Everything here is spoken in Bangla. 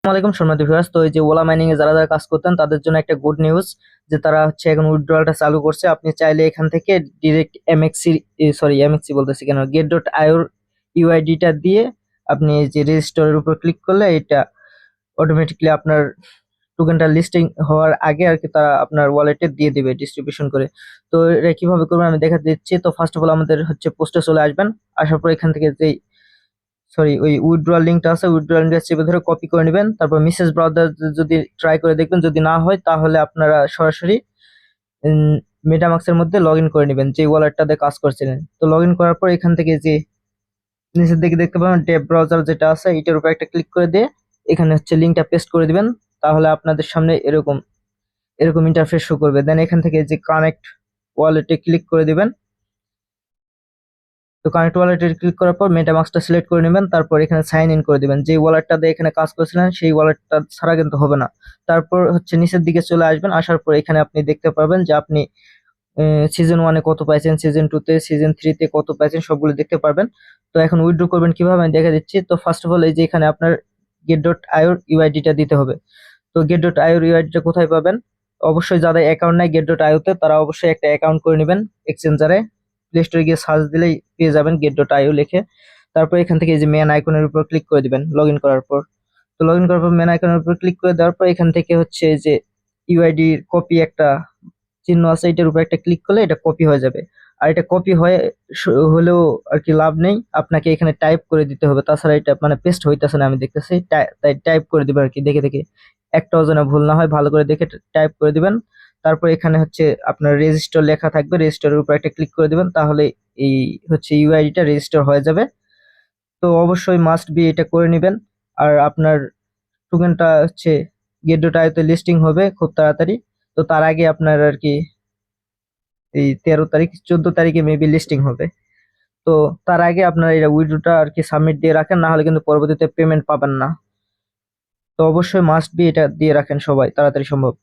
আসসালামাইকুম সম্মানিত ভিউয়ার্স। তো এই যে ওলা মাইনিং এ যারা যারা কাজ করতেন তাদের জন্য একটা গুড নিউজ যে তারা হচ্ছে এখন উইথড্রলটা চালু করছে। আপনি চাইলে এখান থেকে ডিরেক্ট এমএক্সি এমএক্সি বলতেছি কেন, গেট ডট আইওর ইউআইডিটা দিয়ে আপনি এই যে রেজিস্টারের উপর ক্লিক করলে এটা অটোমেটিকলি আপনার টোকেনটা লিস্টিং হওয়ার আগে আর কি তারা আপনার ওয়ালেটে দিয়ে দিবে ডিস্ট্রিবিউশন করে। তো এটা কিভাবে করবেন আমি দেখা দিচ্ছি। তো ফার্স্ট অফ অল আমাদের হচ্ছে পোস্টে চলে আসবেন। আসার পর এখান থেকে যে ওই উইথড্রয়াল লিঙ্কটা আছে, উইথড্রয়াল লিঙ্কটা চেপে ধরে কপি করে নেবেন। তারপর মেসেজ ব্রাউজার যদি ট্রাই করে দেখবেন, যদি না হয় তাহলে আপনারা সরাসরি মেটামাক্সের মধ্যে লগ ইন করে নেবেন যে ওয়ালেটটাতে কাজ করছিলেন। তো লগ ইন করার পর এখান থেকে যে নিচের দিকে দেখতে পাবেন ট্যাব ব্রাউজার যেটা আছে এটার উপর একটা ক্লিক করে দিয়ে এখানে হচ্ছে লিঙ্কটা পেস্ট করে দিবেন। তাহলে আপনাদের সামনে এরকম এরকম ইন্টারফেস শো করবে। দেন এখান থেকে যে কানেক্ট ওয়ালেটে ক্লিক করে দিবেন। তো কানেক্ট ওয়ালেটে ক্লিক করার পর মেটামাস্কটা সিলেক্ট করে নেবেন। তারপর এখানে সাইন ইন করে দিবেন। যে ওয়ালেটটা দিয়ে এখানে কাজ করেছিলেন সেই ওয়ালেটটা ছাড়া কিন্তু হবে না। তারপর হচ্ছে নিচের দিকে চলে আসবেন। আসার পর এখানে আপনি দেখতে পারবেন যে আপনি সিজন ওয়ানে কত পাইছেন, সিজন টু তে, সিজন থ্রিতে কত পাইছেন সবগুলো দেখতে পারবেন। তো এখন উইথড্র করবেন কিভাবে আমি দেখা দিচ্ছি। তো ফার্স্ট অফ অল এই যে এখানে আপনার গেট ডট আইওর ইউআইডিটা দিতে হবে। তো গেট ডট আইওর ইউআইডিটা কোথায় পাবেন? অবশ্যই যাদের অ্যাকাউন্ট নাই গেট ডট আইওতে তারা অবশ্যই একটা অ্যাকাউন্ট করে নেবেন এক্সচেঞ্জারে। প্লে স্টোরে গিয়ে সার্চ দিলেই পেয়ে যাবেন গেট ডট আইও লিখে। তারপর এখান থেকে এই যে মেন আইকনের উপর ক্লিক করে দিবেন লগ ইন করার পর। তো লগ ইন করার পর মেন আইকনের উপর ক্লিক করে দেওয়ার পর এখান থেকে হচ্ছে এই যে ইউআইডির কপি একটা চিহ্ন আছে, এটার উপর একটা ক্লিক করলে এটা কপি হয়ে যাবে। আর এটা কপি হয়ে হলেও আর কি লাভ নেই, আপনাকে এখানে টাইপ করে দিতে হবে, তাছাড়া এটা মানে পেস্ট হইতেছে না আমি দেখতেছি। তাই টাইপ করে দিবেন আর কি, দেখে দেখে একটাও যেন ভুল না হয়, ভালো করে দেখে টাইপ করে দিবেন। তারপর এখানে হচ্ছে আপনার রেজিস্টার লেখা থাকবে, রেজিস্টারের উপর একটা ক্লিক করে দিবেন, তাহলে এই হচ্ছে ইউআইডিটা রেজিস্টার হয়ে যাবে। তো অবশ্যই মাস্ট বি এটা করে নেবেন। আর আপনার টোকেনটা হচ্ছে গেট ডট আইওতে লিস্টিং হবে খুব তাড়াতাড়ি। তো তার আগে আপনার আর কি এই 13 তারিখ 14 তারিখে মেবি লিস্টিং হবে। তো তার আগে আপনার এটা উইড্রোটা আর কি সাবমিট দিয়ে রাখেন, না হলে কিন্তু পরবর্তীতে পেমেন্ট পাবেন না। তো অবশ্যই মাস্ট বি এটা দিয়ে রাখেন সবাই তাড়াতাড়ি সম্ভব।